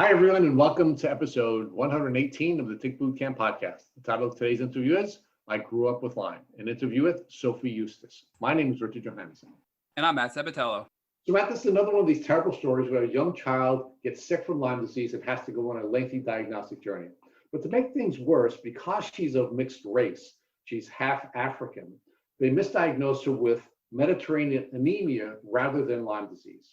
Hi, everyone, and welcome to episode 118 of the Tick Boot Camp podcast. The title of today's interview is I Grew Up with Lyme, an interview with Sophie Eustache. My name is Richard Johannesson. And I'm Matt Sabatello. So, Matt, this is another one of these terrible stories where a young child gets sick from Lyme disease and has to go on a lengthy diagnostic journey. But to make things worse, because she's of mixed race, she's half African, they misdiagnosed her with Mediterranean anemia rather than Lyme disease.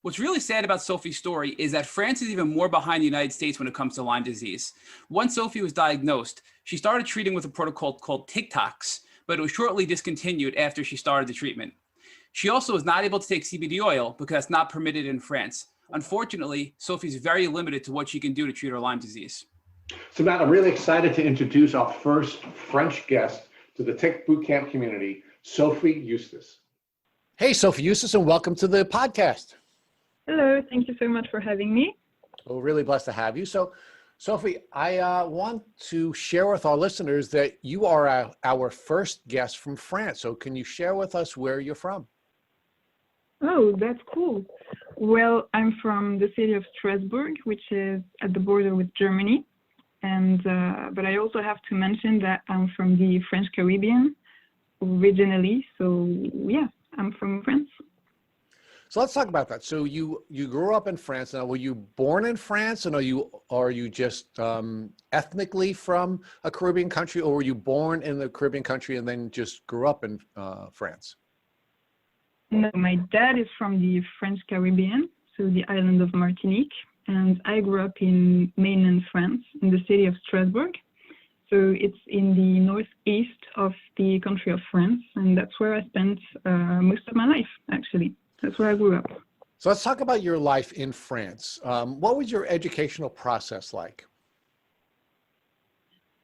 What's really sad about Sophie's story is that France is even more behind the United States when it comes to Lyme disease. Once Sophie was diagnosed, she started treating with a protocol called TikToks, but it was shortly discontinued after she started the treatment. She also was not able to take CBD oil because that's not permitted in France. Unfortunately, Sophie's very limited to what she can do to treat her Lyme disease. So, Matt, I'm really excited to introduce our first French guest to the Tick Boot Camp community, Sophie Eustache. Hey, Sophie Eustache, and welcome to the podcast. Hello, thank you so much for having me. We're really blessed to have you. So, Sophie, I want to share with our listeners that you are our first guest from France. So can you share with us where you're from? Oh, that's cool. Well, I'm from the city of Strasbourg, which is at the border with Germany. And but I also have to mention that I'm from the French Caribbean originally. So yeah, I'm from France. So let's talk about that. So you grew up in France. Now, were you born in France, and are you just ethnically from a Caribbean country, or were you born in the Caribbean country and then just grew up in France? No, my dad is from the French Caribbean, so the island of Martinique, and I grew up in mainland France, in the city of Strasbourg. So it's in the northeast of the country of France, and that's where I spent most of my life, actually. That's where I grew up. So let's talk about your life in France. What was your educational process like?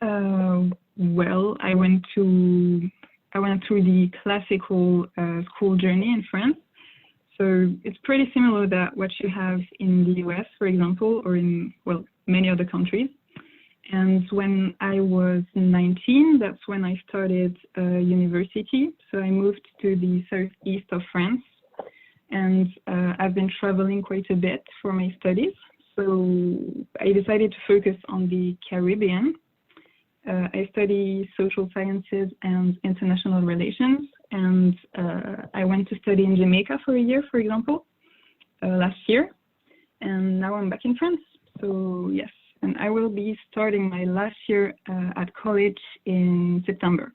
Well, I went through the classical school journey in France. So it's pretty similar to what you have in the US, for example, or in, well, many other countries. And when I was 19, that's when I started university. So I moved to the southeast of France. And I've been traveling quite a bit for my studies. So I decided to focus on the Caribbean. I study social sciences and international relations. And I went to study in Jamaica for a year, for example, last year. And now I'm back in France. So yes, and I will be starting my last year at college in September.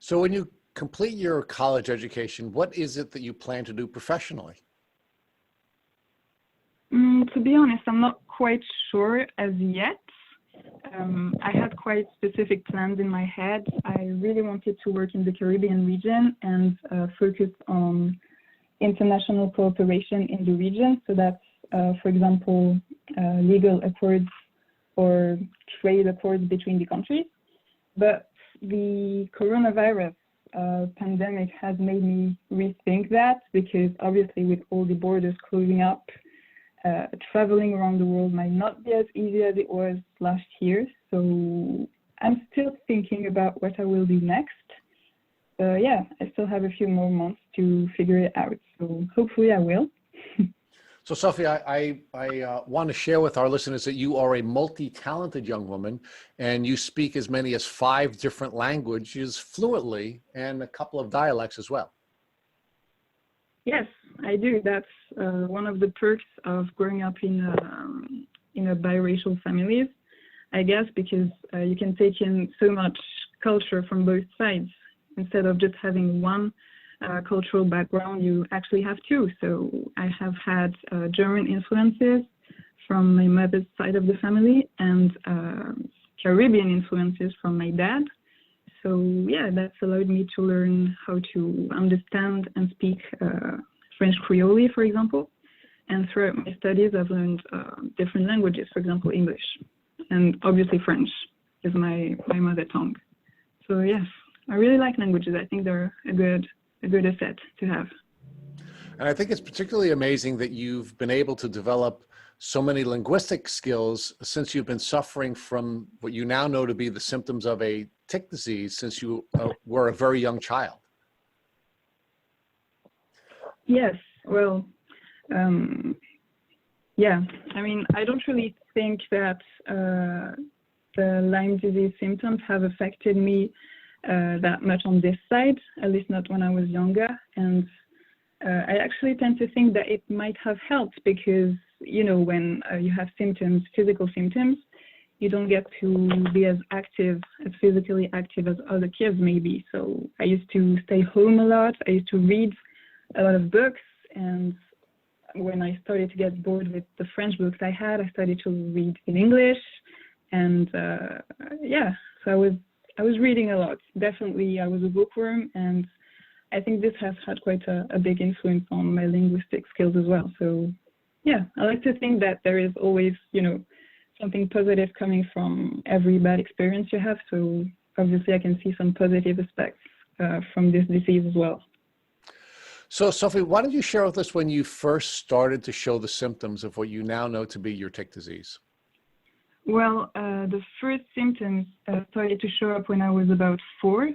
So when you complete your college education, what is it that you plan to do professionally? To be honest, I'm not quite sure as yet. I had quite specific plans in my head. I really wanted to work in the Caribbean region and focus on international cooperation in the region. So that's, for example, legal accords or trade accords between the countries. But the coronavirus pandemic has made me rethink that, because obviously with all the borders closing up, traveling around the world might not be as easy as it was last year. So I'm still thinking about what I will do next. Yeah, I still have a few more months to figure it out. So hopefully I will. So Sophie, I want to share with our listeners that you are a multi-talented young woman, and you speak as many as 5 different languages fluently and a couple of dialects as well. Yes, I do. That's one of the perks of growing up in a biracial family, I guess, because you can take in so much culture from both sides. Instead of just having one cultural background, you actually have 2. So I have had German influences from my mother's side of the family and Caribbean influences from my dad. So yeah, that's allowed me to learn how to understand and speak French Creole, for example. And throughout my studies, I've learned different languages, for example, English. And obviously French is my mother tongue. So yes, I really like languages. I think they're a good asset to have. And I think it's particularly amazing that you've been able to develop so many linguistic skills since you've been suffering from what you now know to be the symptoms of a tick disease since you were a very young child. Yes, well, Yeah, I mean, I don't really think that the Lyme disease symptoms have affected me that much on this side, at least not when I was younger. And I actually tend to think that it might have helped because, you know, when you have symptoms, physical symptoms, you don't get to be as physically active as other kids maybe. So I used to stay home a lot. I used to read a lot of books. And when I started to get bored with the French books I started to read in English. And yeah, so I was reading a lot. Definitely, I was a bookworm, and I think this has had quite a big influence on my linguistic skills as well. So yeah, I like to think that there is always, you know, something positive coming from every bad experience you have. So obviously I can see some positive aspects from this disease as well. So Sophie, why don't you share with us when you first started to show the symptoms of what you now know to be your tick disease? Well, the first symptoms started to show up when I was about 4.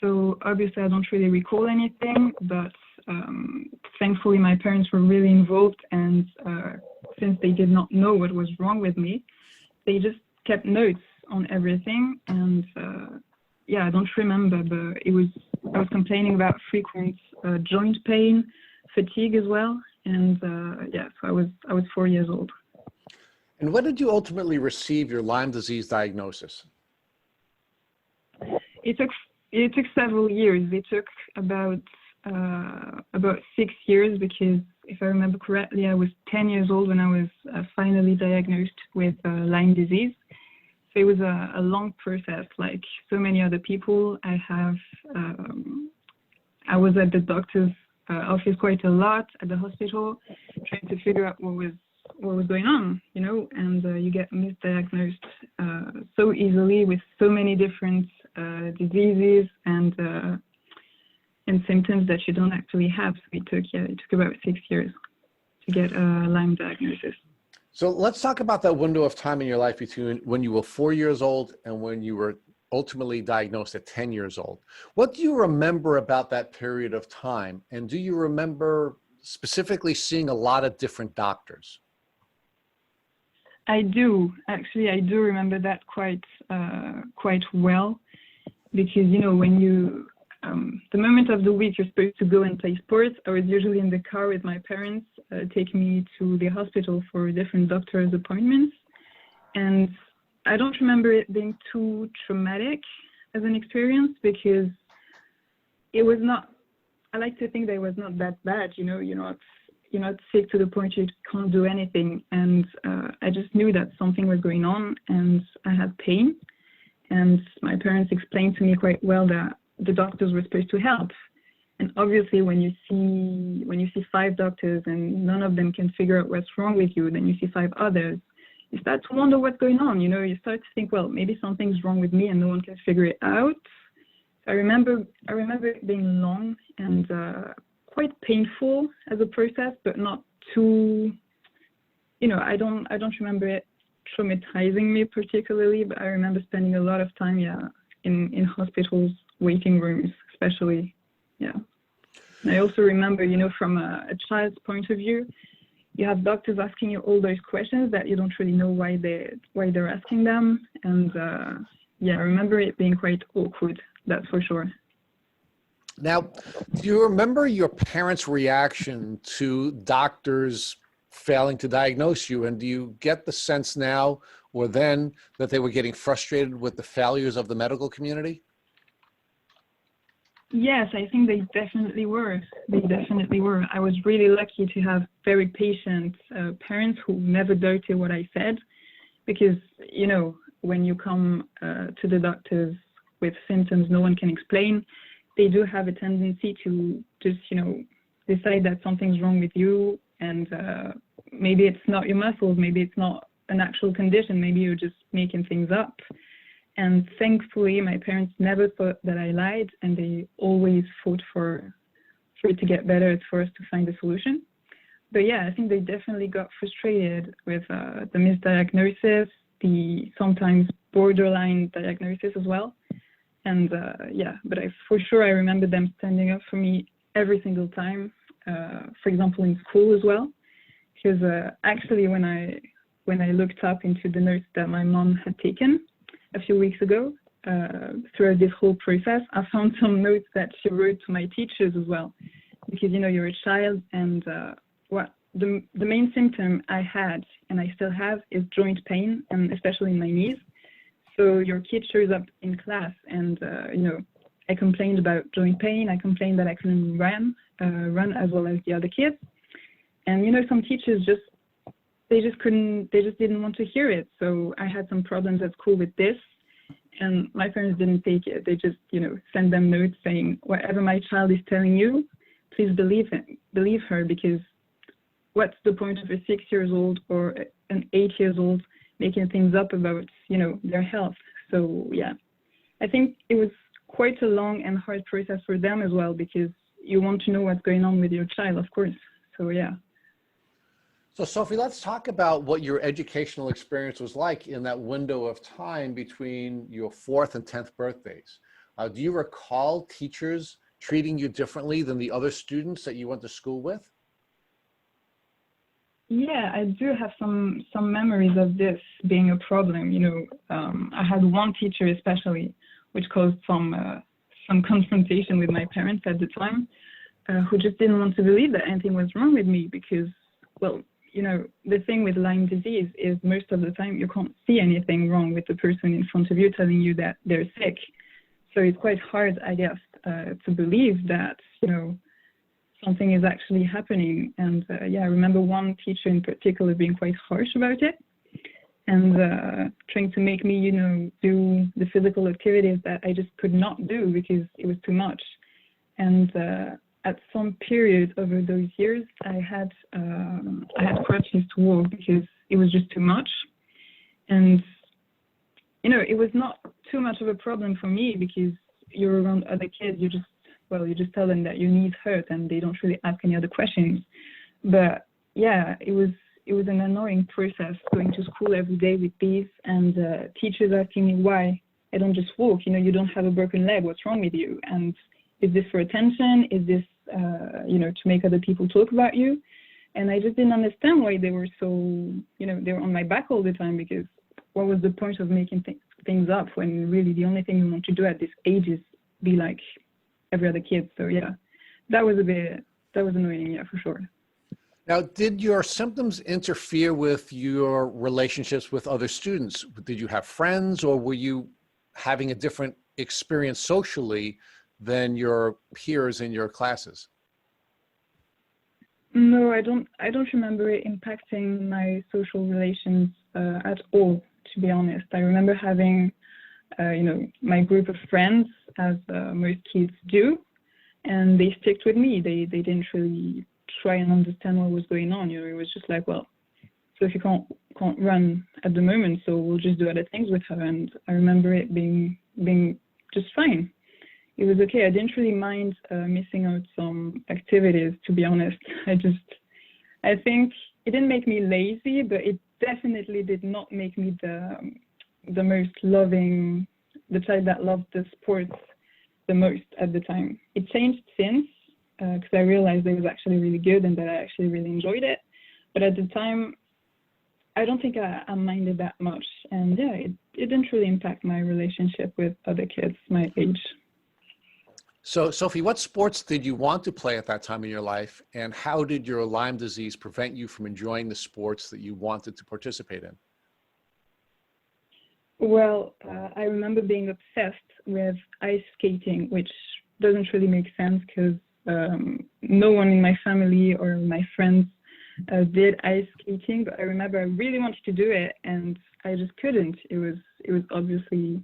So obviously I don't really recall anything, but thankfully my parents were really involved, and since they did not know what was wrong with me, they just kept notes on everything. And yeah, I don't remember, but I was complaining about frequent joint pain, fatigue as well, and yeah, so I was 4 years old. And when did you ultimately receive your Lyme disease diagnosis? It took several years. It took about 6 years, because if I remember correctly, I was 10 years old when I was finally diagnosed with Lyme disease. So it was a long process, like so many other people. I was at the doctor's office quite a lot, at the hospital, trying to figure out what was going on, you know, and you get misdiagnosed so easily with so many different diseases and symptoms that you don't actually have. So it took about 6 years to get a Lyme diagnosis. So let's talk about that window of time in your life between when you were 4 years old and when you were ultimately diagnosed at 10 years old. What do you remember about that period of time? And do you remember specifically seeing a lot of different doctors? I do. Actually, I do remember that quite well, because, you know, when you, the moment of the week you're supposed to go and play sports, I was usually in the car with my parents, taking me to the hospital for different doctor's appointments. And I don't remember it being too traumatic as an experience, because it was not, I like to think that it was not that bad, you know, you're not sick to the point you can't do anything. And I just knew that something was going on, and I had pain. And my parents explained to me quite well that the doctors were supposed to help. And obviously when you see 5 doctors and none of them can figure out what's wrong with you, then you see 5 others, you start to wonder what's going on. You know, you start to think, well, maybe something's wrong with me and no one can figure it out. I remember it being long and quite painful as a process, but not too, you know, I don't remember it traumatizing me particularly, but I remember spending a lot of time, in hospitals, waiting rooms, especially, And I also remember, you know, from a child's point of view, you have doctors asking you all those questions that you don't really know why they're asking them, and I remember it being quite awkward, that's for sure. Now, do you remember your parents' reaction to doctors failing to diagnose you? And do you get the sense now or then that they were getting frustrated with the failures of the medical community? Yes, I think they definitely were. I was really lucky to have very patient parents who never doubted what I said, because, you know, when you come to the doctors with symptoms no one can explain, they do have a tendency to just, you know, decide that something's wrong with you, and maybe it's not your muscles, maybe it's not an actual condition, maybe you're just making things up. And thankfully, my parents never thought that I lied, and they always fought for it to get better, for us to find a solution. But yeah, I think they definitely got frustrated with the misdiagnosis, the sometimes borderline diagnosis as well. And but for sure, I remember them standing up for me every single time. For example, in school as well. If because actually when I looked up into the notes that my mom had taken a few weeks ago, throughout this whole process, I found some notes that she wrote to my teachers as well, because you're a child, and what the main symptom I had and I still have is joint pain, and especially in my knees. So your kid shows up in class, and I complained about joint pain. I complained that I couldn't run as well as the other kids, and some teachers they just didn't want to hear it. So I had some problems at school with this, and my parents didn't take it. They just send them notes saying, whatever my child is telling you, please believe her, because what's the point of a 6-year-old or an 8-year-old making things up about their health? So yeah, I think it was quite a long and hard process for them as well, because you want to know what's going on with your child, of course. So yeah. So Sophie, let's talk about what your educational experience was like in that window of time between your 4th and 10th birthdays. Do you recall teachers treating you differently than the other students that you went to school with? Yeah, I do have some memories of this being a problem. I had one teacher especially, which caused some confrontation with my parents at the time, who just didn't want to believe that anything was wrong with me, because, well, the thing with Lyme disease is most of the time you can't see anything wrong with the person in front of you telling you that they're sick. So it's quite hard, I guess, to believe that, something is actually happening. And yeah, I remember one teacher in particular being quite harsh about it, and trying to make me, do the physical activities that I just could not do because it was too much. And at some period over those years, I had crutches to walk because it was just too much. And it was not too much of a problem for me, because you're around other kids, you just tell them that your knees hurt and they don't really ask any other questions. But yeah, it was an annoying process going to school every day with these, and teachers asking me why I don't just walk. You don't have a broken leg. What's wrong with you? And is this for attention? Is this to make other people talk about you? And I just didn't understand why they were so they were on my back all the time, because what was the point of making things up when really the only thing you want to do at this age is be like every other kid? So yeah, that was annoying, yeah, for sure. Now, did your symptoms interfere with your relationships with other students? Did you have friends, or were you having a different experience socially than your peers in your classes? No, I don't remember it impacting my social relations at all, to be honest. I remember having my group of friends, as most kids do, and they stuck with me. They didn't really try and understand what was going on. It was just like, well, so if you can't run at the moment, so we'll just do other things with her. And I remember it being just fine. It was okay. I didn't really mind missing out some activities, to be honest. I think it didn't make me lazy, but it definitely did not make me the most loving, the child that loved the sports the most at the time. It changed since, because I realized it was actually really good and that I actually really enjoyed it. But at the time, I don't think I minded that much. And yeah, it didn't really impact my relationship with other kids my age. So, Sophie, what sports did you want to play at that time in your life, and how did your Lyme disease prevent you from enjoying the sports that you wanted to participate in? Well, I remember being obsessed with ice skating, which doesn't really make sense because no one in my family or my friends did ice skating. But I remember I really wanted to do it, and I just couldn't. It was obviously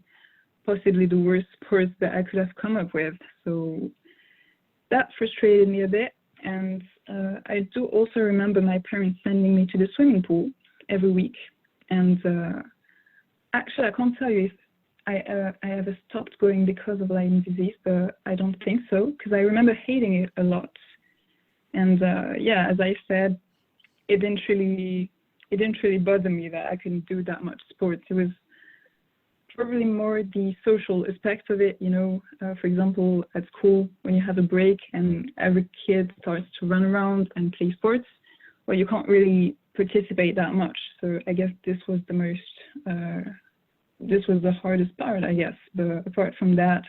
possibly the worst sport that I could have come up with. So that frustrated me a bit. And I do also remember my parents sending me to the swimming pool every week. And actually, I can't tell you if I ever stopped going because of Lyme disease, but I don't think so, because I remember hating it a lot. And yeah, as I said, it didn't really bother me that I couldn't do that much sports. It was probably more the social aspect of it, for example, at school, when you have a break and every kid starts to run around and play sports, well, you can't really participate that much. So I guess this was the hardest part, I guess. But apart from that,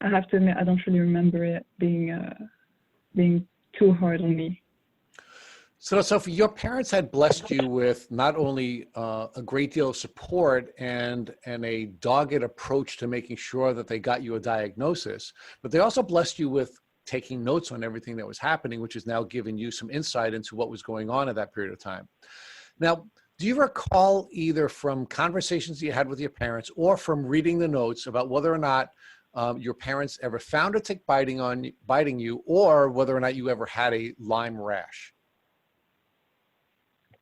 I have to admit, I don't really remember it being too hard on me. So, Sophie, your parents had blessed you with not only a great deal of support and a dogged approach to making sure that they got you a diagnosis, but they also blessed you with taking notes on everything that was happening, which has now given you some insight into what was going on at that period of time. Now, do you recall either from conversations you had with your parents or from reading the notes about whether or not your parents ever found a tick biting you, or whether or not you ever had a Lyme rash?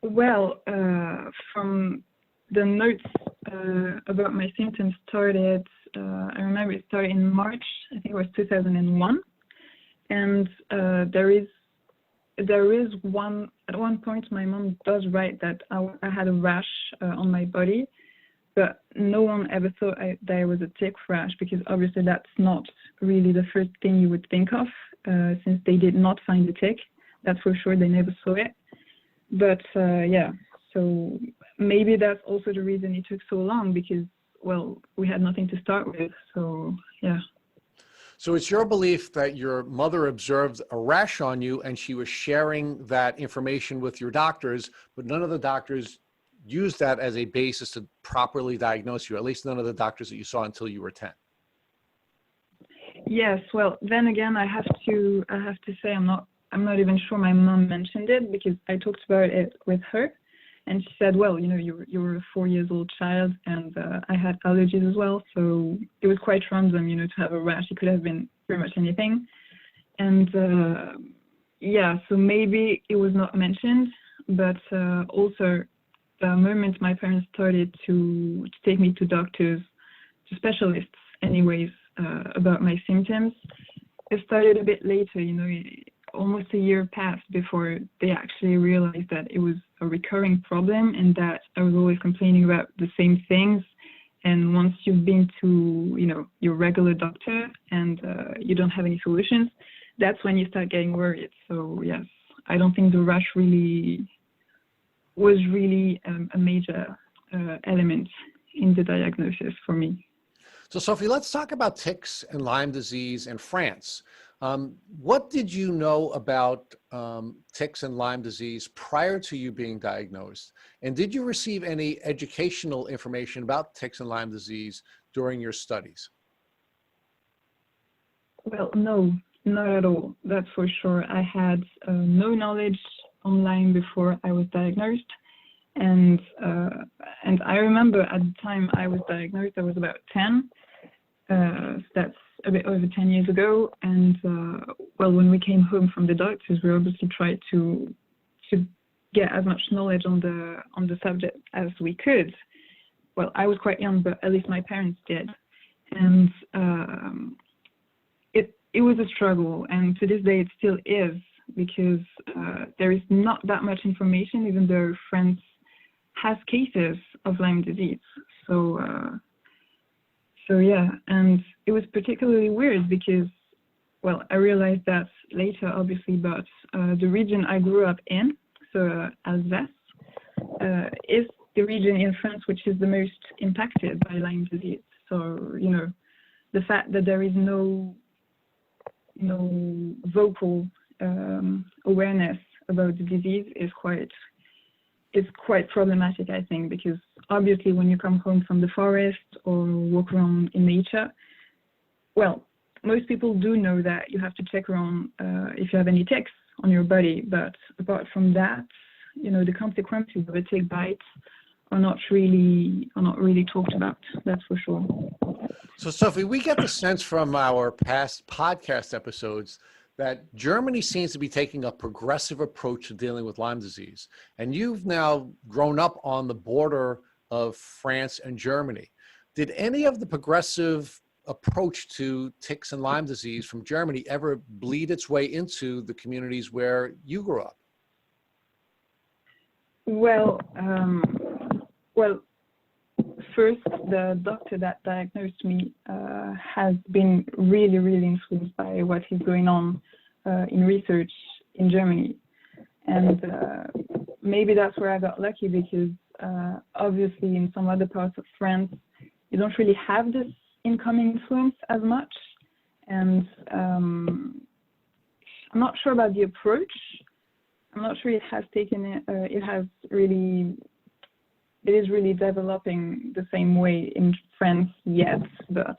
Well, from the notes about my symptoms started, I remember it started in March, I think it was 2001. And there is one, at one point my mom does write that I had a rash on my body, but no one ever thought there was a tick rash, because obviously that's not really the first thing you would think of, since they did not find the tick. That's for sure, they never saw it. But yeah, so maybe that's also the reason it took so long, because, well, we had nothing to start with, so yeah. So it's your belief that your mother observed a rash on you and she was sharing that information with your doctors, but none of the doctors used that as a basis to properly diagnose you, at least none of the doctors that you saw until you were 10. Yes, well, then again, I have to say I'm not even sure my mom mentioned it, because I talked about it with her, and she said, well, you know, you were a 4-year-old child, and I had allergies as well, so it was quite random, you know, to have a rash. It could have been pretty much anything. And yeah, so maybe it was not mentioned, but also the moment my parents started to take me to doctors, to specialists anyways, about my symptoms, it started a bit later, you know, almost a year passed before they actually realized that it was a recurring problem and that I was always complaining about the same things. And once you've been to, you know, your regular doctor and you don't have any solutions, that's when you start getting worried. So yes, I don't think the rash was really a major element in the diagnosis for me. So Sophie, let's talk about ticks and Lyme disease in France. What did you know about ticks and Lyme disease prior to you being diagnosed? And did you receive any educational information about ticks and Lyme disease during your studies? Well, no, not at all. That's for sure. I had no knowledge on Lyme before I was diagnosed. And I remember at the time I was diagnosed, I was about 10. So that's a bit over 10 years ago. And well, when we came home from the doctors, we obviously tried to get as much knowledge on the subject as we could. Well, I was quite young, but at least my parents did. And it was a struggle, and to this day it still is, because there is not that much information, even though France has cases of Lyme disease. So yeah, and it was particularly weird because, well, I realized that later, obviously, but the region I grew up in, so Alsace, is the region in France which is the most impacted by Lyme disease. So, you know, the fact that there is no vocal awareness about the disease is quite problematic, I think, because obviously when you come home from the forest or walk around in nature, well, most people do know that you have to check around if you have any ticks on your body, but apart from that, you know, the consequences of a tick bite are not really talked about, that's for sure. So Sophie, we get the sense from our past podcast episodes that Germany seems to be taking a progressive approach to dealing with Lyme disease. And you've now grown up on the border of France and Germany. Did any of the progressive approach to ticks and Lyme disease from Germany ever bleed its way into the communities where you grew up? Well, first, the doctor that diagnosed me has been really, really influenced by what is going on in research in Germany. And maybe that's where I got lucky, because obviously in some other parts of France, you don't really have this incoming influence as much. And I'm not sure about the approach. I'm not sure it has taken it. It is really developing the same way in France yet, but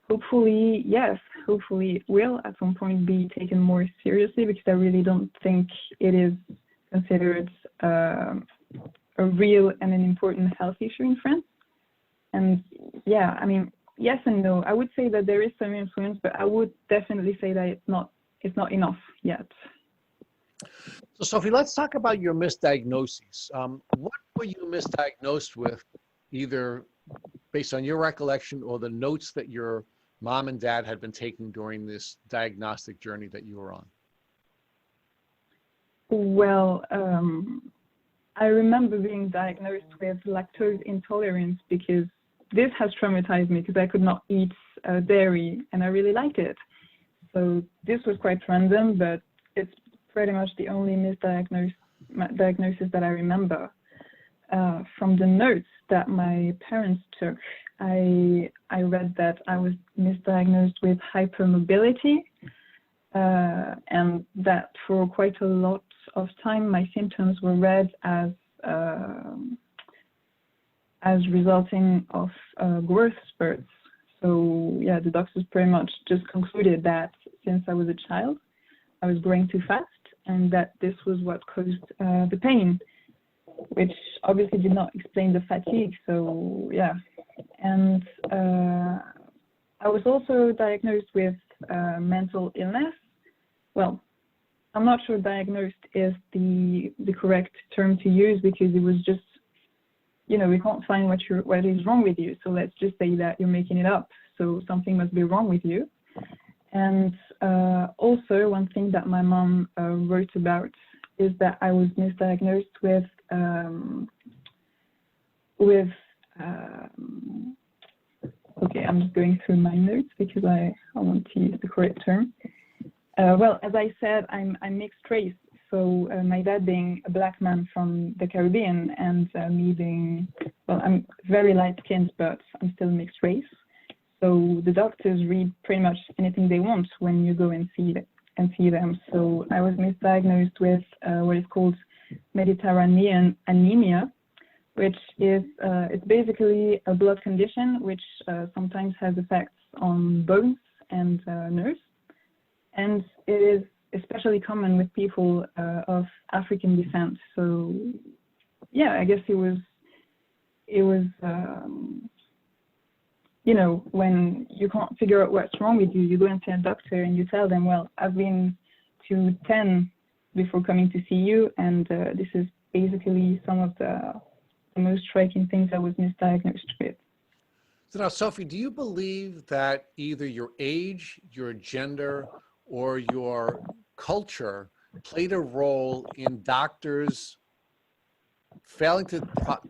hopefully, yes, hopefully it will at some point be taken more seriously, because I really don't think it is considered a real and an important health issue in France. And yeah, I mean, yes and no. I would say that there is some influence, but I would definitely say that it's not enough yet. So Sophie, let's talk about your misdiagnoses. What were you misdiagnosed with, either based on your recollection or the notes that your mom and dad had been taking during this diagnostic journey that you were on? Well, I remember being diagnosed with lactose intolerance, because this has traumatized me, because I could not eat dairy and I really liked it. So this was quite random, but it's pretty much the only misdiagnosis that I remember. From the notes that my parents took, I read that I was misdiagnosed with hypermobility, and that for quite a lot of time my symptoms were read as resulting of growth spurts. So yeah, the doctors pretty much just concluded that since I was a child, I was growing too fast, and that this was what caused the pain, which obviously did not explain the fatigue. So yeah, and I was also diagnosed with mental illness. Well, I'm not sure diagnosed is the correct term to use, because it was just, you know, we can't find what is wrong with you. So let's just say that you're making it up. So something must be wrong with you. And also one thing that my mom wrote about is that I was misdiagnosed with okay, I'm just going through my notes because I want to use the correct term. Well, as I said, I'm mixed race. So my dad being a black man from the Caribbean, and me being, well, I'm very light skinned, but I'm still mixed race. So the doctors read pretty much anything they want when you go and see them. So I was misdiagnosed with what is called Mediterranean anemia, which is it's basically a blood condition which sometimes has effects on bones and nerves, and it is especially common with people of African descent. So yeah, I guess it was you know, when you can't figure out what's wrong with you, you go and see a doctor and you tell them, well, I've been to 10 before coming to see you, and this is basically some of the most striking things I was misdiagnosed with. So now, Sophie, do you believe that either your age, your gender, or your culture played a role in doctors failing to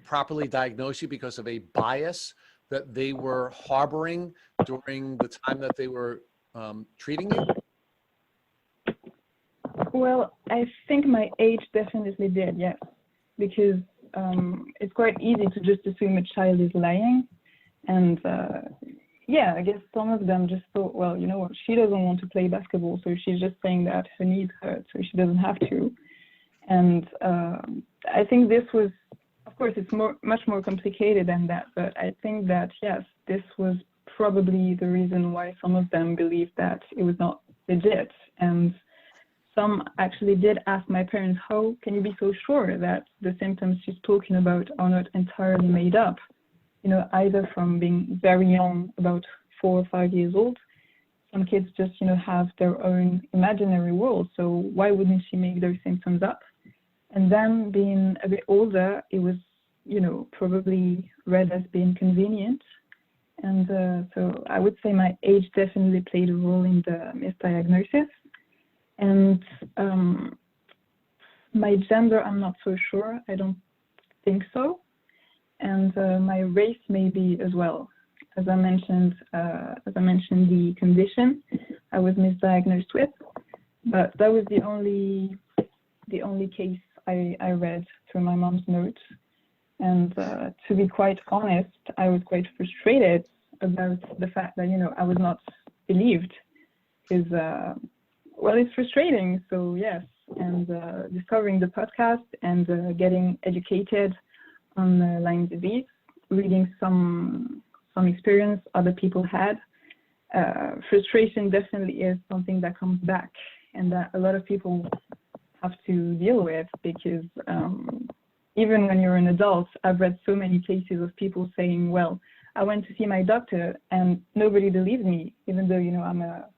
properly diagnose you because of a bias that they were harboring during the time that they were treating you? Well, I think my age definitely did, yes, because it's quite easy to just assume a child is lying. And yeah, I guess some of them just thought, well, you know what, she doesn't want to play basketball, so she's just saying that her knees hurt, so she doesn't have to. And I think this was, of course, it's much more complicated than that, but I think that, yes, this was probably the reason why some of them believed that it was not legit. And some actually did ask my parents, how can you be so sure that the symptoms she's talking about are not entirely made up? You know, either from being very young, about 4 or 5 years old. Some kids just, you know, have their own imaginary world. So why wouldn't she make those symptoms up? And then being a bit older, it was, you know, probably read as being convenient. And so I would say my age definitely played a role in the misdiagnosis. And my gender, I'm not so sure. I don't think so. And my race maybe as well. As I mentioned, the condition I was misdiagnosed with, but that was the only the only case I read through my mom's notes. And to be quite honest, I was quite frustrated about the fact that, I was not believed. Because, well, it's frustrating. So, yes. And discovering the podcast and getting educated on Lyme disease, reading some experience other people had. Frustration definitely is something that comes back and that a lot of people have to deal with, because even when you're an adult, I've read so many cases of people saying, well, I went to see my doctor and nobody believed me, even though, I'm a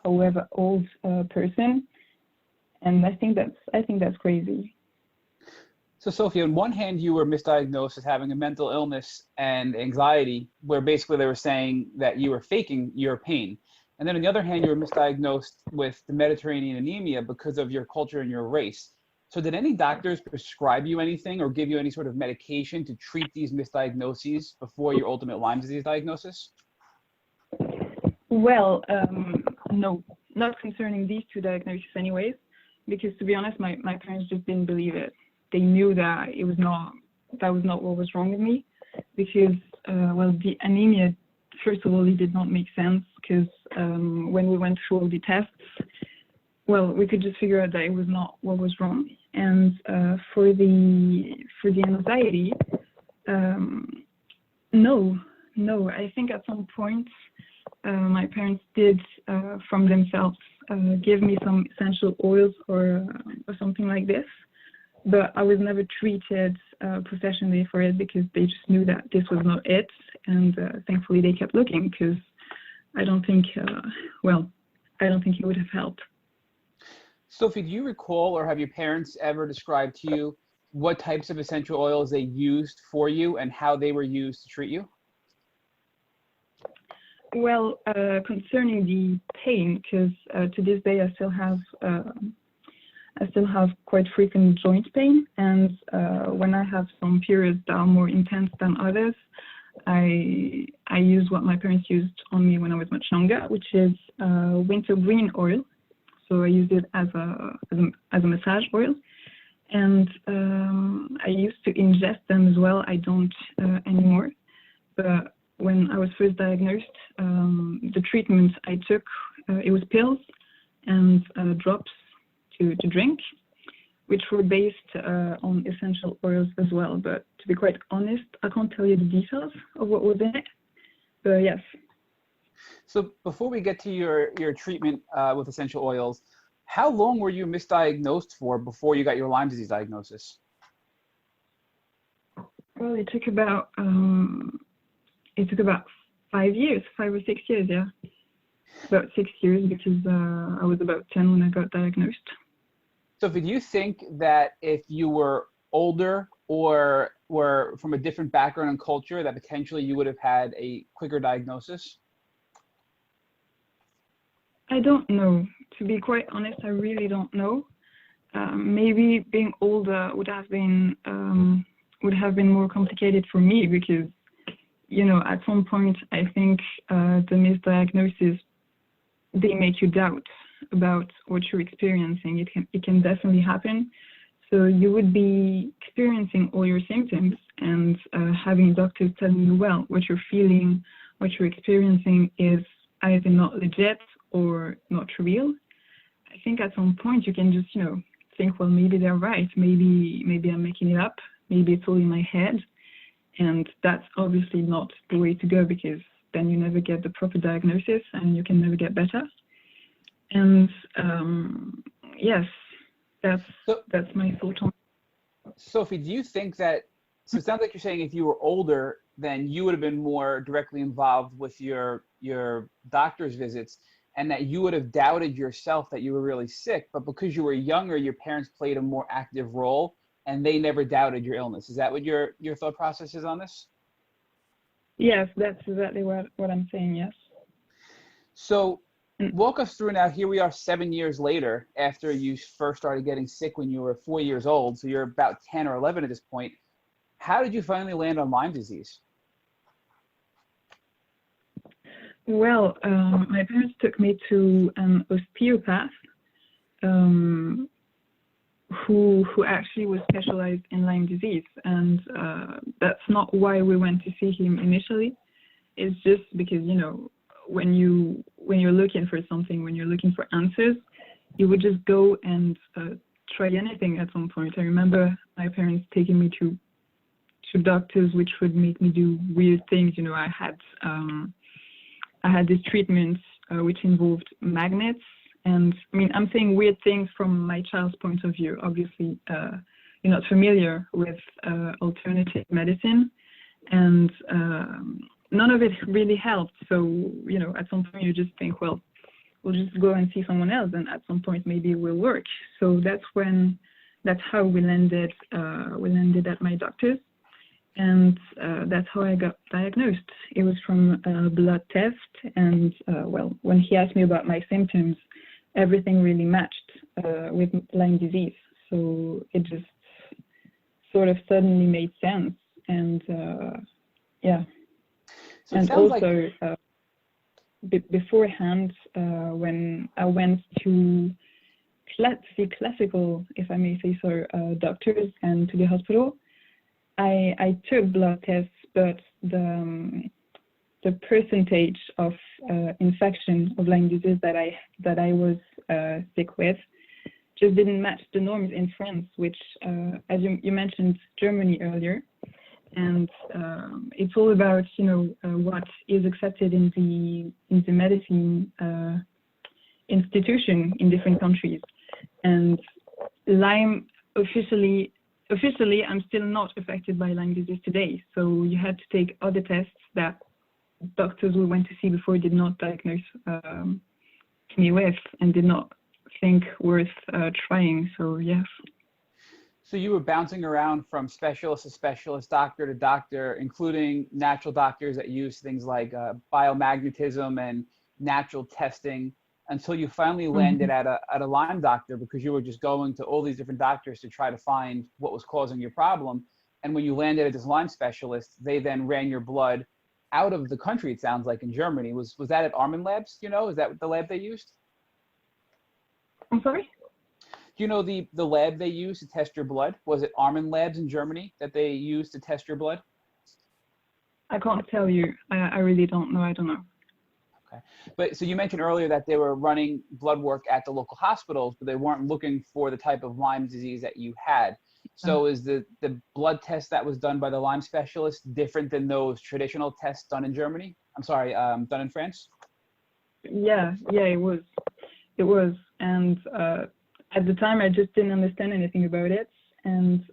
however old person. And I think that's crazy. So Sophie, on one hand, you were misdiagnosed as having a mental illness and anxiety, where basically they were saying that you were faking your pain. And then on the other hand, you were misdiagnosed with the Mediterranean anemia because of your culture and your race. So did any doctors prescribe you anything or give you any sort of medication to treat these misdiagnoses before your ultimate Lyme disease diagnosis? Well, no, not concerning these two diagnoses anyways, because to be honest, my parents just didn't believe it. They knew that that was not what was wrong with me, because, well, the anemia, first of all, it did not make sense, because when we went through all the tests, well, we could just figure out that it was not what was wrong. And for the anxiety, no, I think at some point my parents did from themselves give me some essential oils or something like this, but I was never treated professionally for it, because they just knew that this was not it, and thankfully they kept looking, because I don't think it would have helped. Sophie, do you recall, or have your parents ever described to you what types of essential oils they used for you and how they were used to treat you? Well, concerning the pain, because to this day I still have quite frequent joint pain, and when I have some periods that are more intense than others, I use what my parents used on me when I was much younger, which is wintergreen oil. So I use it as a massage oil, and I used to ingest them as well. I don't anymore, but when I was first diagnosed, the treatment I took, it was pills and drops to drink, which were based on essential oils as well. But to be quite honest, I can't tell you the details of what was in it, but yes. So before we get to your treatment with essential oils, how long were you misdiagnosed for before you got your Lyme disease diagnosis? Well, it took about 5 years, 5 or 6 years, yeah. About 6 years, because I was about 10 when I got diagnosed. Sophie, do you think that if you were older or were from a different background and culture, that potentially you would have had a quicker diagnosis? I don't know. To be quite honest, I really don't know. Maybe being older would have been more complicated for me, because, at some point I think the misdiagnosis, they make you doubt about what you're experiencing. It can definitely happen. So you would be experiencing all your symptoms and having doctors telling you, well, what you're feeling, what you're experiencing is either not legit or not real. I think at some point you can just, think, well, maybe they're right. Maybe I'm making it up. Maybe it's all in my head. And that's obviously not the way to go, because then you never get the proper diagnosis and you can never get better. And yes, that's my thought on it. Sophie, do you think that, so it sounds like you're saying if you were older, then you would have been more directly involved with your doctor's visits, and that you would have doubted yourself that you were really sick, but because you were younger, your parents played a more active role and they never doubted your illness. Is that what your thought process is on this? Yes, that's exactly what I'm saying, yes. So walk us through now. Here we are 7 years later after you first started getting sick when you were 4 years old. So you're about 10 or 11 at this point. How did you finally land on Lyme disease? Well, my parents took me to an osteopath who actually was specialized in Lyme disease, and that's not why we went to see him initially. It's just because, you know, when you're looking for something, when you're looking for answers, you would just go and try anything at some point. I remember my parents taking me to doctors which would make me do weird things. You know, I had this treatment which involved magnets. And I mean, I'm saying weird things from my child's point of view. Obviously, you're not familiar with alternative medicine, and none of it really helped. So, you know, at some point you just think, well, we'll just go and see someone else, and at some point maybe it will work. So that's how we landed at my doctor's, and that's how I got diagnosed. It was from a blood test, and well, when he asked me about my symptoms, everything really matched with Lyme disease. So it just sort of suddenly made sense. And yeah. So and also, beforehand, when I went to see classical, if I may say so, doctors and to the hospital, I took blood tests, but the percentage of infection of Lyme disease that I was sick with just didn't match the norms in France, which, as you mentioned, Germany earlier, and it's all about, you know, what is accepted in the medicine institution in different countries. And Lyme, officially, I'm still not affected by Lyme disease today. So you had to take other tests that doctors we went to see before did not diagnose me with and did not think worth trying. So yes. So you were bouncing around from specialist to specialist, doctor to doctor, including natural doctors that use things like biomagnetism and natural testing, until you finally landed at a Lyme doctor, because you were just going to all these different doctors to try to find what was causing your problem. And when you landed at this Lyme specialist, they then ran your blood out of the country, it sounds like, in Germany. Was that at Armin Labs? You know, is that the lab they used? I'm sorry? Do you know the lab they used to test your blood? Was it Armin Labs in Germany that they used to test your blood? I can't tell you. I really don't know. I don't know. Okay. But so you mentioned earlier that they were running blood work at the local hospitals, but they weren't looking for the type of Lyme disease that you had. So is the blood test that was done by the Lyme specialist different than those traditional tests done in Germany? I'm sorry, done in France? Yeah, it was. And at the time, I just didn't understand anything about it. And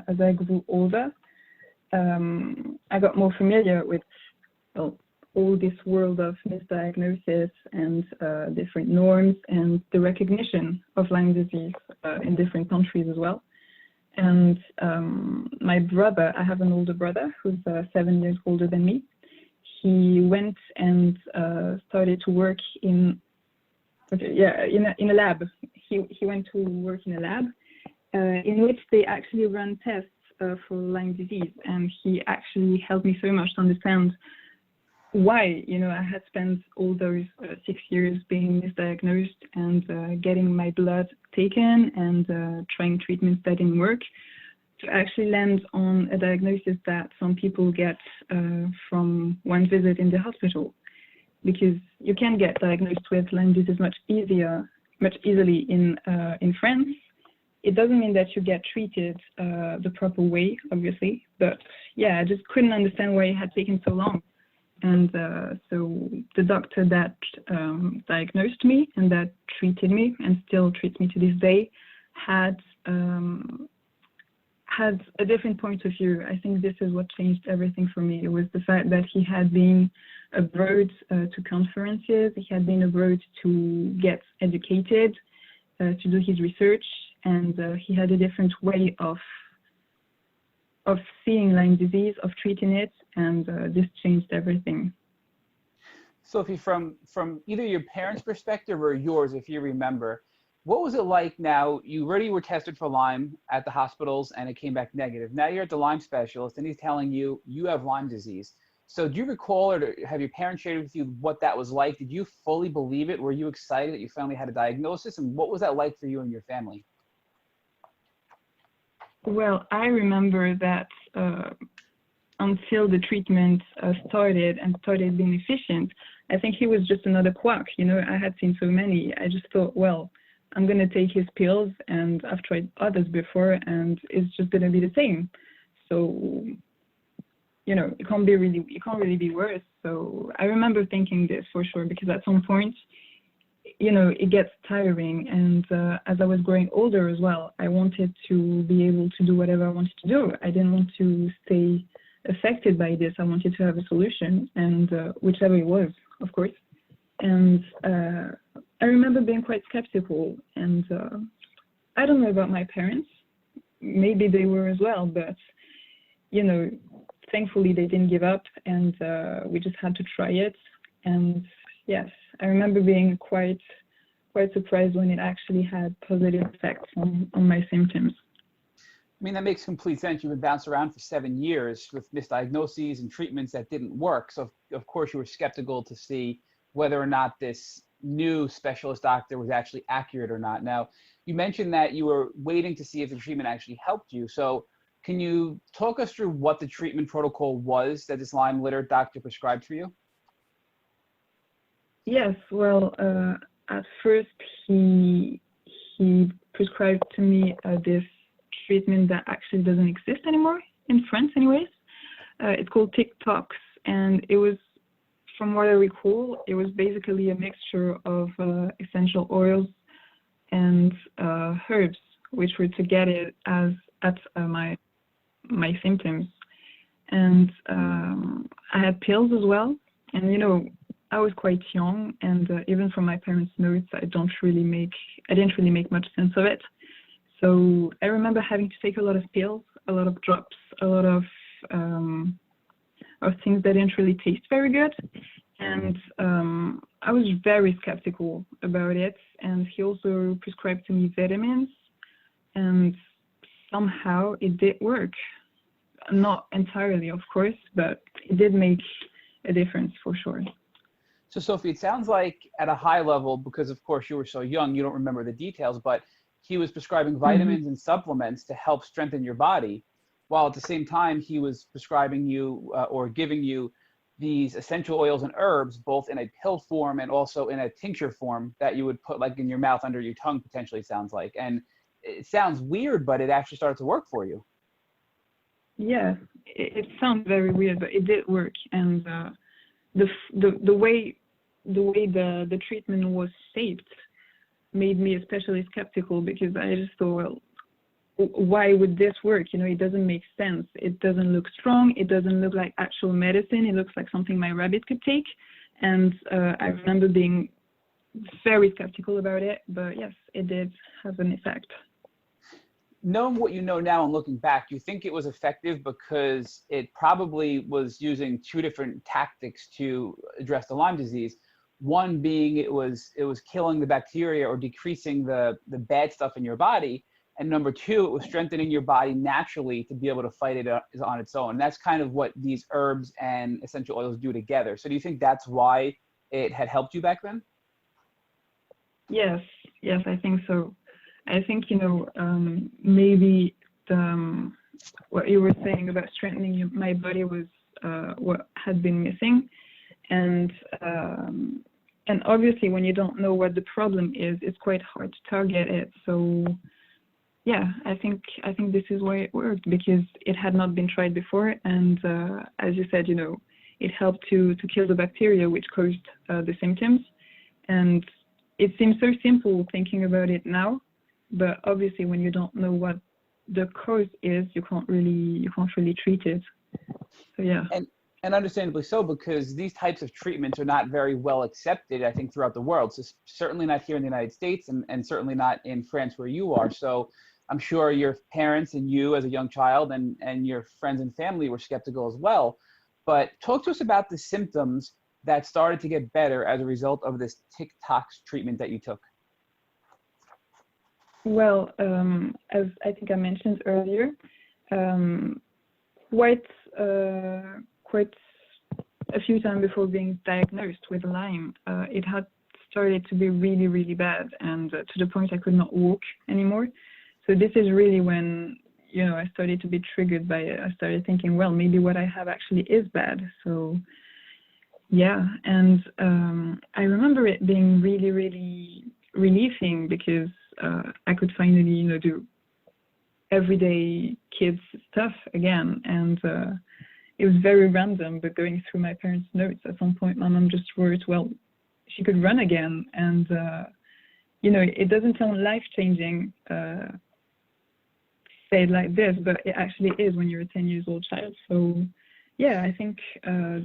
as I grew older, I got more familiar with all this world of misdiagnosis and different norms and the recognition of Lyme disease in different countries as well. And my brother, I have an older brother who's 7 years older than me. He went and started to work in a lab. He went to work in a lab in which they actually run tests for Lyme disease, and he actually helped me so much to understand why, you know, I had spent all those 6 years being misdiagnosed and getting my blood taken and trying treatments that didn't work, to actually land on a diagnosis that some people get from one visit in the hospital. Because you can get diagnosed with Lyme disease much easily in France. It doesn't mean that you get treated the proper way, obviously, but yeah, I just couldn't understand why it had taken so long. And so the doctor that diagnosed me and that treated me and still treats me to this day had a different point of view. I think this is what changed everything for me. It was the fact that he had been abroad to conferences, he had been abroad to get educated, to do his research, and he had a different way of seeing Lyme disease, of treating it, and this changed everything. Sophie, from either your parents' perspective or yours, if you remember, what was it like now? You already were tested for Lyme at the hospitals and it came back negative. Now you're at the Lyme specialist and he's telling you you have Lyme disease. So do you recall, or have your parents shared with you what that was like? Did you fully believe it? Were you excited that you finally had a diagnosis? And what was that like for you and your family? Well, I remember that until the treatment started and started being efficient, I think he was just another quack. You know, I had seen so many. I just thought, well, I'm going to take his pills, and I've tried others before, and it's just going to be the same. So, you know, it can't really be worse. So I remember thinking this for sure, because at some point, you know, it gets tiring. And as I was growing older as well, I wanted to be able to do whatever I wanted to do. I didn't want to stay affected by this. I wanted to have a solution, and whichever it was, of course. And I remember being quite skeptical, and I don't know about my parents. Maybe they were as well, but, you know, thankfully they didn't give up, and we just had to try it. And yes, I remember being quite surprised when it actually had positive effects on my symptoms. I mean, that makes complete sense. You've been bounced around for 7 years with misdiagnoses and treatments that didn't work. So of course you were skeptical to see whether or not this new specialist doctor was actually accurate or not. Now, you mentioned that you were waiting to see if the treatment actually helped you. So can you talk us through what the treatment protocol was that this Lyme litter doctor prescribed for you? Yes, well, at first he prescribed to me this treatment that actually doesn't exist anymore in France anyways. It's called TikToks, and it was, from what I recall, it was basically a mixture of essential oils and herbs, which were to get it at my symptoms. And I had pills as well, and you know, I was quite young, and even from my parents' notes, I didn't really make much sense of it. So I remember having to take a lot of pills, a lot of drops, a lot of things that didn't really taste very good. And I was very skeptical about it. And he also prescribed to me vitamins, and somehow it did work. Not entirely, of course, but it did make a difference for sure. So Sophie, it sounds like at a high level, because of course you were so young, you don't remember the details, but he was prescribing vitamins and supplements to help strengthen your body, while at the same time he was prescribing you or giving you these essential oils and herbs, both in a pill form and also in a tincture form that you would put like in your mouth under your tongue, potentially, it sounds like. And it sounds weird, but it actually started to work for you. Yeah, it sounds very weird, but it did work. And the way the treatment was shaped made me especially skeptical, because I just thought, well, why would this work? You know, it doesn't make sense. It doesn't look strong. It doesn't look like actual medicine. It looks like something my rabbit could take. And I remember being very skeptical about it, but yes, it did have an effect. Knowing what you know now and looking back, you think it was effective because it probably was using two different tactics to address the Lyme disease. One being it was killing the bacteria or decreasing the bad stuff in your body. And number two, it was strengthening your body naturally to be able to fight it on its own. And that's kind of what these herbs and essential oils do together. So do you think that's why it had helped you back then? Yes, I think so. I think, you know, maybe what you were saying about strengthening my body was what had been missing. And obviously when you don't know what the problem is, it's quite hard to target it. So yeah, I think this is why it worked, because it had not been tried before. And as you said, you know, it helped to kill the bacteria which caused the symptoms. And it seems so simple thinking about it now, but obviously when you don't know what the cause is, you can't really treat it. So yeah. And understandably so, because these types of treatments are not very well accepted, I think, throughout the world. So certainly not here in the United States, and certainly not in France where you are. So I'm sure your parents and you as a young child and your friends and family were skeptical as well. But talk to us about the symptoms that started to get better as a result of this TikToks treatment that you took. Well, as I think I mentioned earlier, quite a few times before being diagnosed with Lyme, it had started to be really, really bad, and to the point I could not walk anymore. So this is really when, you know, I started to be triggered by it. I started thinking, well, maybe what I have actually is bad. So yeah, and I remember it being really, really relieving because I could finally, you know, do everyday kids stuff again. And it was very random, but going through my parents' notes, at some point my mom just wrote, well, she could run again. And, you know, it doesn't sound life-changing, say it like this, but it actually is when you're a 10 years old child. So yeah, I think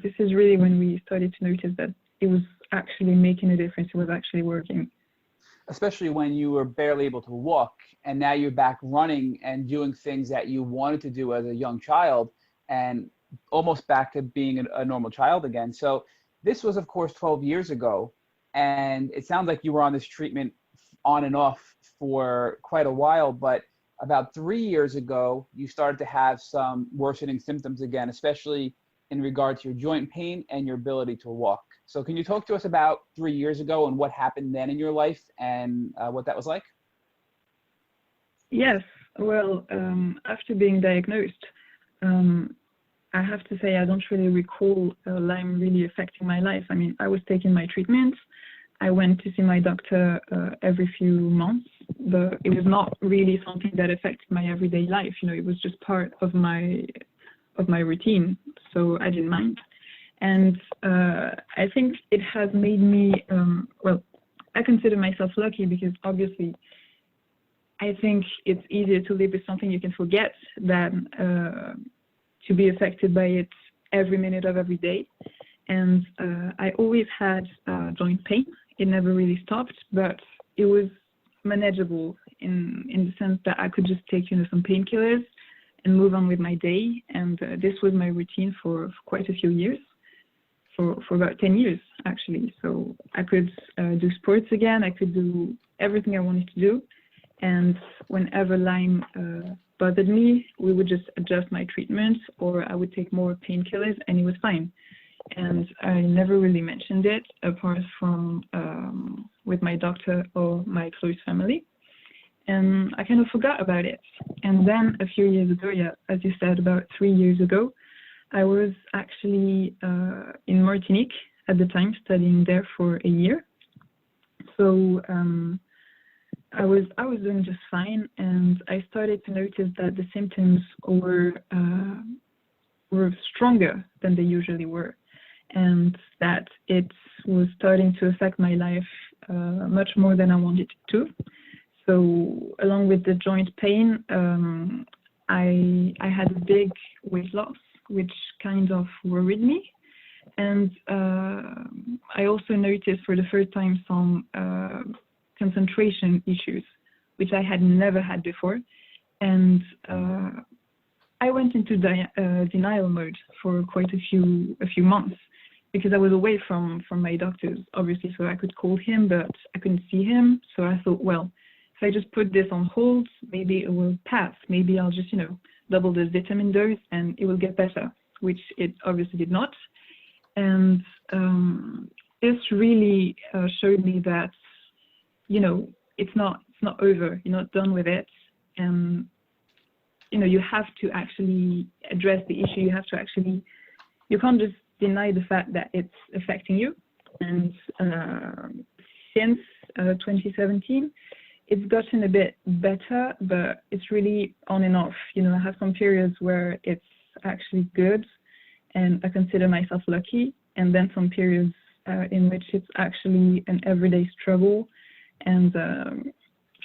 this is really when we started to notice that it was actually making a difference. It was actually working. Especially when you were barely able to walk, and now you're back running and doing things that you wanted to do as a young child, and almost back to being a normal child again. So this was, of course, 12 years ago, and it sounds like you were on this treatment on and off for quite a while, but about 3 years ago, you started to have some worsening symptoms again, especially in regard to your joint pain and your ability to walk. So can you talk to us about 3 years ago and what happened then in your life and what that was like? Yes, well, after being diagnosed, I have to say I don't really recall Lyme really affecting my life. I mean, I was taking my treatment. I went to see my doctor every few months, but it was not really something that affected my everyday life. You know, it was just part of my routine, so I didn't mind. And I think it has made me, well, I consider myself lucky because obviously I think it's easier to live with something you can forget than to be affected by it every minute of every day. And I always had joint pain. It never really stopped, but it was manageable in the sense that I could just take, you know, some painkillers and move on with my day. And this was my routine for quite a few years, for about 10 years, actually. So I could do sports again. I could do everything I wanted to do. And whenever Lyme bothered me, we would just adjust my treatment, or I would take more painkillers, and it was fine. And I never really mentioned it apart from with my doctor or my close family. And I kind of forgot about it. And then a few years ago, yeah, as you said, about 3 years ago, I was actually in Martinique at the time, studying there for a year. So I was doing just fine, and I started to notice that the symptoms were stronger than they usually were, and that it was starting to affect my life much more than I wanted it to. So along with the joint pain, I had a big weight loss, which kind of worried me. And I also noticed for the first time some concentration issues, which I had never had before. And I went into denial mode for quite a few months, because I was away from my doctors, obviously, so I could call him, but I couldn't see him. So I thought, well, if I just put this on hold, maybe it will pass. Maybe I'll just, double the vitamin dose and it will get better, which it obviously did not. And this really showed me that, it's not over. You're not done with it. And, you have to actually address the issue. You have to actually, you can't just deny the fact that it's affecting you. And since 2017, it's gotten a bit better, but it's really on and off. I have some periods where it's actually good, and I consider myself lucky, and then some periods in which it's actually an everyday struggle. And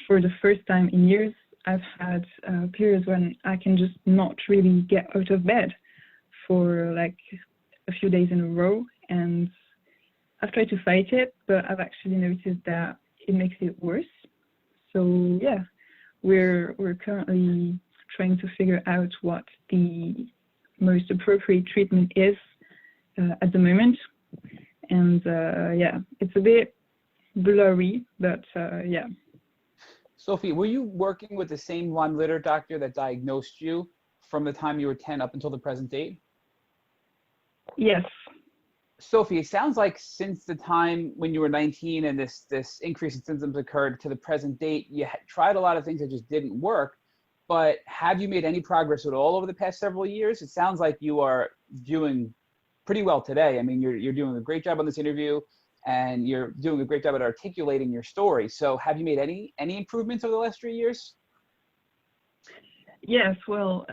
for the first time in years, I've had periods when I can just not really get out of bed for like a few days in a row, and I've tried to fight it, but I've actually noticed that it makes it worse. So yeah, we're currently trying to figure out what the most appropriate treatment is at the moment. And yeah, it's a bit blurry, but yeah. Sophie, were you working with the same Lyme litter doctor that diagnosed you from the time you were 10 up until the present date? Yes. Sophie, it sounds like since the time when you were 19 and this increase in symptoms occurred to the present date, you tried a lot of things that just didn't work. But have you made any progress at all over the past several years? It sounds like you are doing pretty well today. I mean, you're doing a great job on this interview, and you're doing a great job at articulating your story. So have you made any improvements over the last 3 years? Yes, well,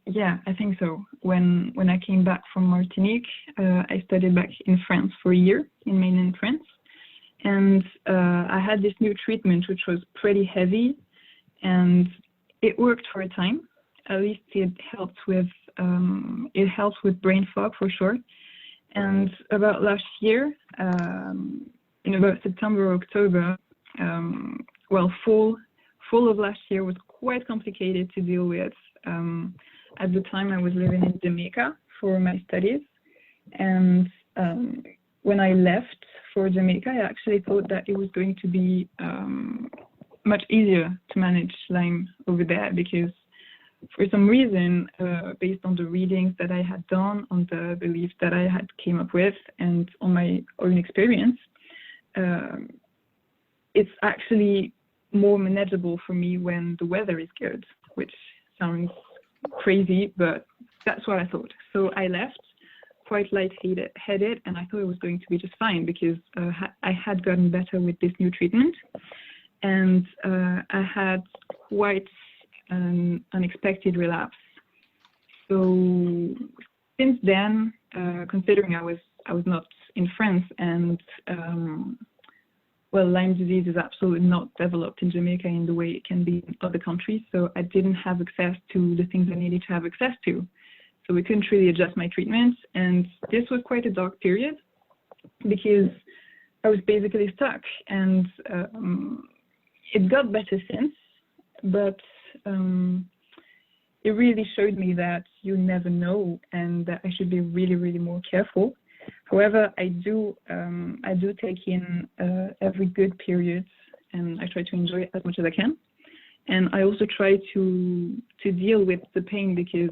yeah, I think so. When I came back from Martinique, I studied back in France for a year, in mainland France. And I had this new treatment, which was pretty heavy, and it worked for a time. At least it helped with brain fog for sure. And about last year, in about September or October, well, fall of last year was quite complicated to deal with. At the time, I was living in Jamaica for my studies. And when I left for Jamaica, I actually thought that it was going to be much easier to manage Lyme over there, because for some reason, based on the readings that I had done, on the beliefs that I had came up with, and on my own experience, it's actually more manageable for me when the weather is good, which sounds crazy, but that's what I thought. So I left quite lightheaded, and I thought it was going to be just fine, because I had gotten better with this new treatment, and I had quite an unexpected relapse. So since then, considering I was not in France, and well, Lyme disease is absolutely not developed in Jamaica in the way it can be in other countries, so I didn't have access to the things I needed to have access to. So we couldn't really adjust my treatment, and this was quite a dark period, because I was basically stuck, and it got better since, but it really showed me that you never know, and that I should be really, really more careful. However, I do take in every good period, and I try to enjoy it as much as I can. And I also try to deal with the pain, because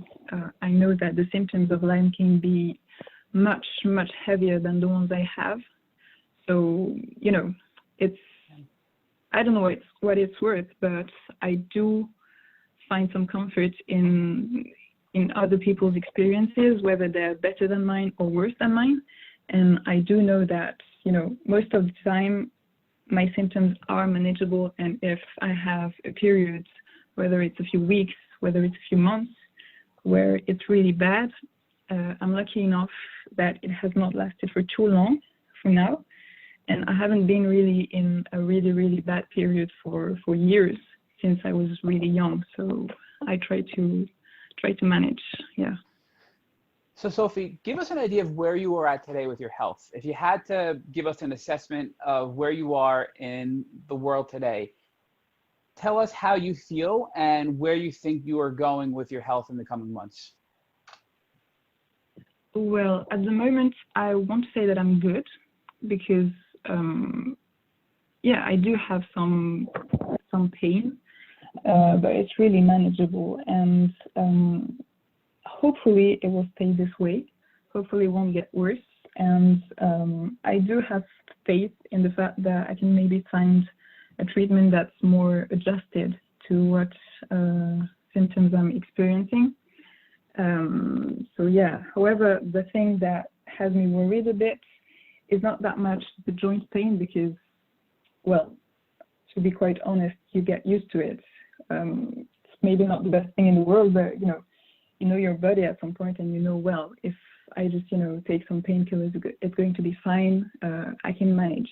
I know that the symptoms of Lyme can be much, much heavier than the ones I have. So, you know, I don't know what it's worth, but I do find some comfort in other people's experiences, whether they're better than mine or worse than mine. And I do know that, you know, most of the time my symptoms are manageable. And if I have a period, whether it's a few weeks, whether it's a few months, where it's really bad, I'm lucky enough that it has not lasted for too long for now. And I haven't been really in a really, really bad period for years, since I was really young. So I try to manage, yeah. So Sophie, give us an idea of where you are at today with your health. If you had to give us an assessment of where you are in the world today, tell us how you feel and where you think you are going with your health in the coming months. Well, at the moment, I want to say that I'm good, because yeah, I do have some pain, but it's really manageable, and hopefully it will stay this way. Hopefully it won't get worse, and I do have faith in the fact that I can maybe find a treatment that's more adjusted to what symptoms I'm experiencing. So yeah, however, the thing that has me worried a bit is not that much the joint pain, because, well, to be quite honest, you get used to it. It's maybe not the best thing in the world, but you know your body at some point, and you know, well, if I just, take some painkillers, it's going to be fine. I can manage.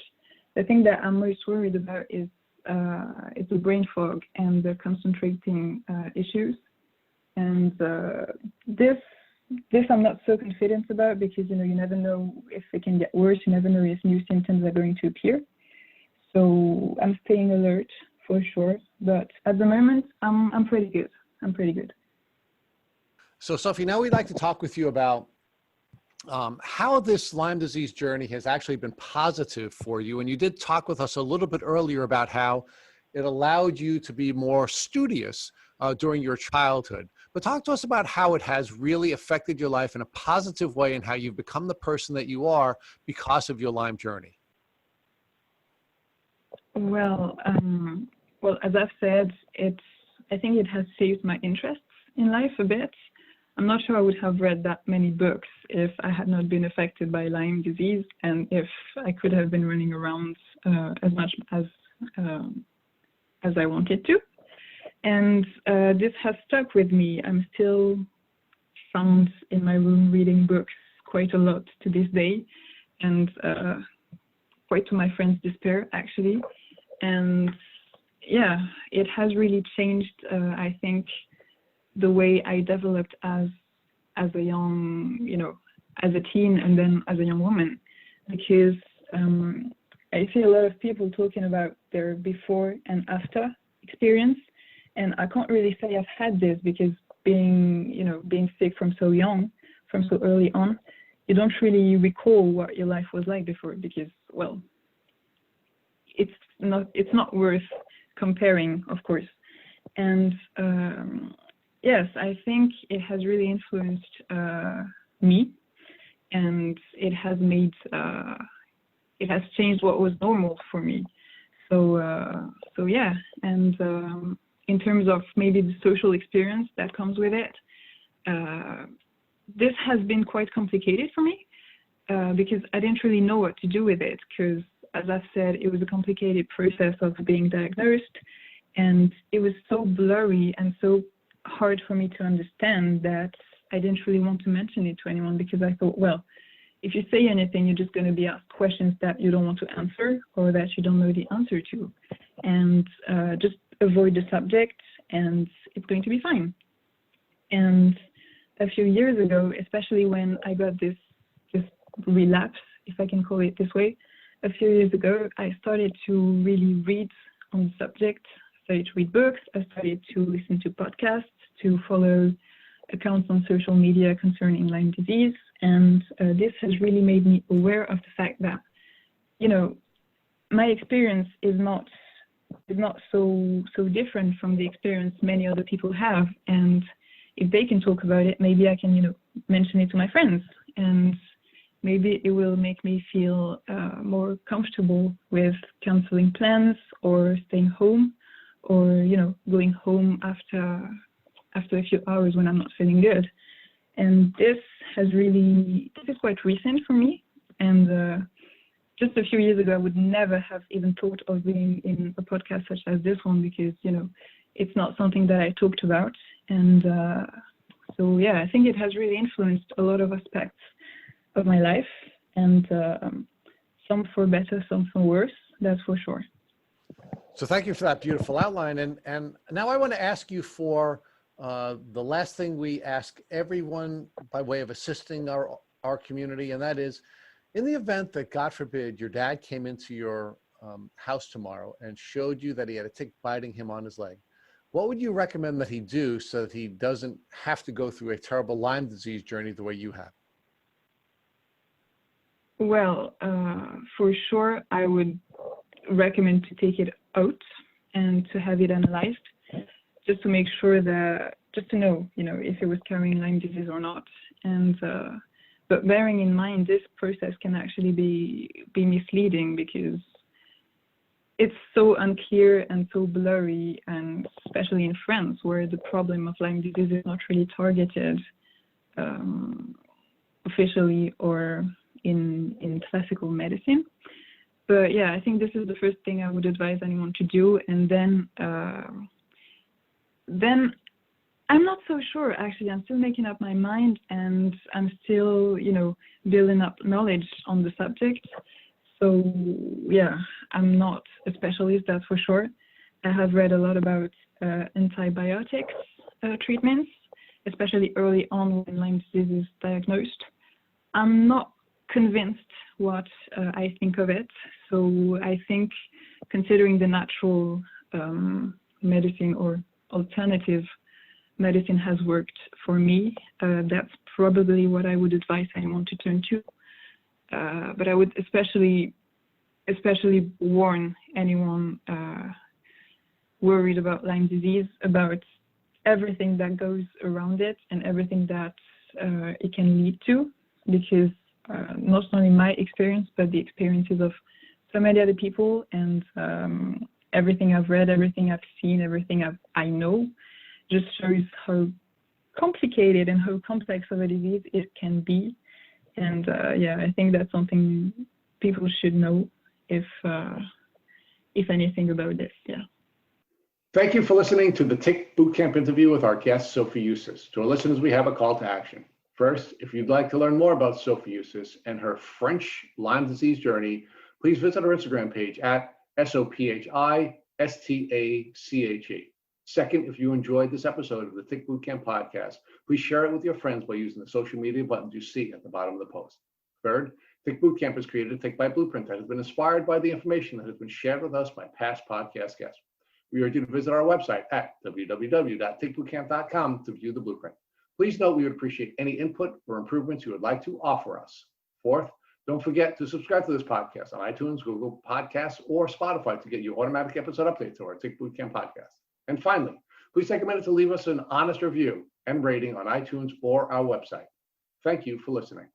The thing that I'm most worried about is the brain fog and the concentrating issues. And this I'm not so confident about, because you never know if it can get worse. You never know if new symptoms are going to appear. So I'm staying alert for sure. But at the moment, I'm pretty good. I'm pretty good. So Sophie, now we'd like to talk with you about how this Lyme disease journey has actually been positive for you. And you did talk with us a little bit earlier about how it allowed you to be more studious during your childhood. But talk to us about how it has really affected your life in a positive way and how you've become the person that you are because of your Lyme journey. Well, as I've said, I think it has saved my interests in life a bit. I'm not sure I would have read that many books if I had not been affected by Lyme disease, and if I could have been running around as much as I wanted to. And this has stuck with me. I'm still found in my room reading books quite a lot to this day, and quite to my friend's despair, actually. And yeah, it has really changed, I think, the way I developed as a young, as a teen and then as a young woman, because I see a lot of people talking about their before and after experience, and I can't really say I've had this, because being sick from so young, from so early on, you don't really recall what your life was like before, because, well, it's not worth comparing, of course. And yes, I think it has really influenced me, and it has changed what was normal for me. So yeah, and in terms of maybe the social experience that comes with it, this has been quite complicated for me, because I didn't really know what to do with it, because, as I've said, it was a complicated process of being diagnosed, and it was so blurry and so hard for me to understand that I didn't really want to mention it to anyone, because I thought, well, if you say anything, you're just going to be asked questions that you don't want to answer or that you don't know the answer to, and just avoid the subject and it's going to be fine. And a few years ago, especially when I got this relapse, if I can call it this way, a few years ago, I started to really read on the subject. I started to read books. I started to listen to podcasts, to follow accounts on social media concerning Lyme disease. And this has really made me aware of the fact that, my experience is not so different from the experience many other people have. And if they can talk about it, maybe I can, mention it to my friends, and maybe it will make me feel more comfortable with canceling plans or staying home, or going home after a few hours when I'm not feeling good. And this is quite recent for me. And just a few years ago, I would never have even thought of being in a podcast such as this one, because it's not something that I talked about. And so yeah, I think it has really influenced a lot of aspects of my life, and some for better, some for worse, that's for sure. So thank you for that beautiful outline. And now I want to ask you for the last thing we ask everyone by way of assisting our community, and that is, in the event that, God forbid, your dad came into your house tomorrow and showed you that he had a tick biting him on his leg, what would you recommend that he do so that he doesn't have to go through a terrible Lyme disease journey the way you have? Well, for sure, I would recommend to take it out and to have it analyzed, just to make sure just to know, if it was carrying Lyme disease or not. And but bearing in mind, this process can actually be misleading, because it's so unclear and so blurry, and especially in France, where the problem of Lyme disease is not really targeted officially or in classical medicine. But yeah, I think this is the first thing I would advise anyone to do. And then I'm not so sure, actually. I'm still making up my mind, and I'm still, building up knowledge on the subject. So yeah, I'm not a specialist, that's for sure. I have read a lot about antibiotics treatments, especially early on when Lyme disease is diagnosed. I'm not convinced what I think of it. So I think, considering the natural medicine or alternative medicine has worked for me, that's probably what I would advise anyone to turn to. But I would especially warn anyone worried about Lyme disease about everything that goes around it and everything that it can lead to, because not only my experience, but the experiences of so many other people, and everything I've read, everything I've seen, everything I know, just shows how complicated and how complex of a disease it can be. And yeah, I think that's something people should know, if anything, about this. Yeah. Thank you for listening to the Tick Bootcamp interview with our guest, Sophie Eustache. To our listeners, we have a call to action. First, if you'd like to learn more about Sophie Eustache and her French Lyme disease journey, please visit our Instagram page at SOPHISTACHE. Second, if you enjoyed this episode of the Tick Bootcamp podcast, please share it with your friends by using the social media buttons you see at the bottom of the post. Third, Tick Bootcamp has created a Tick by Blueprint that has been inspired by the information that has been shared with us by past podcast guests. We urge you to visit our website at www.tickbootcamp.com to view the blueprint. Please note we would appreciate any input or improvements you would like to offer us. Fourth, don't forget to subscribe to this podcast on iTunes, Google Podcasts, or Spotify to get your automatic episode updates to our Tick Bootcamp podcast. And finally, please take a minute to leave us an honest review and rating on iTunes or our website. Thank you for listening.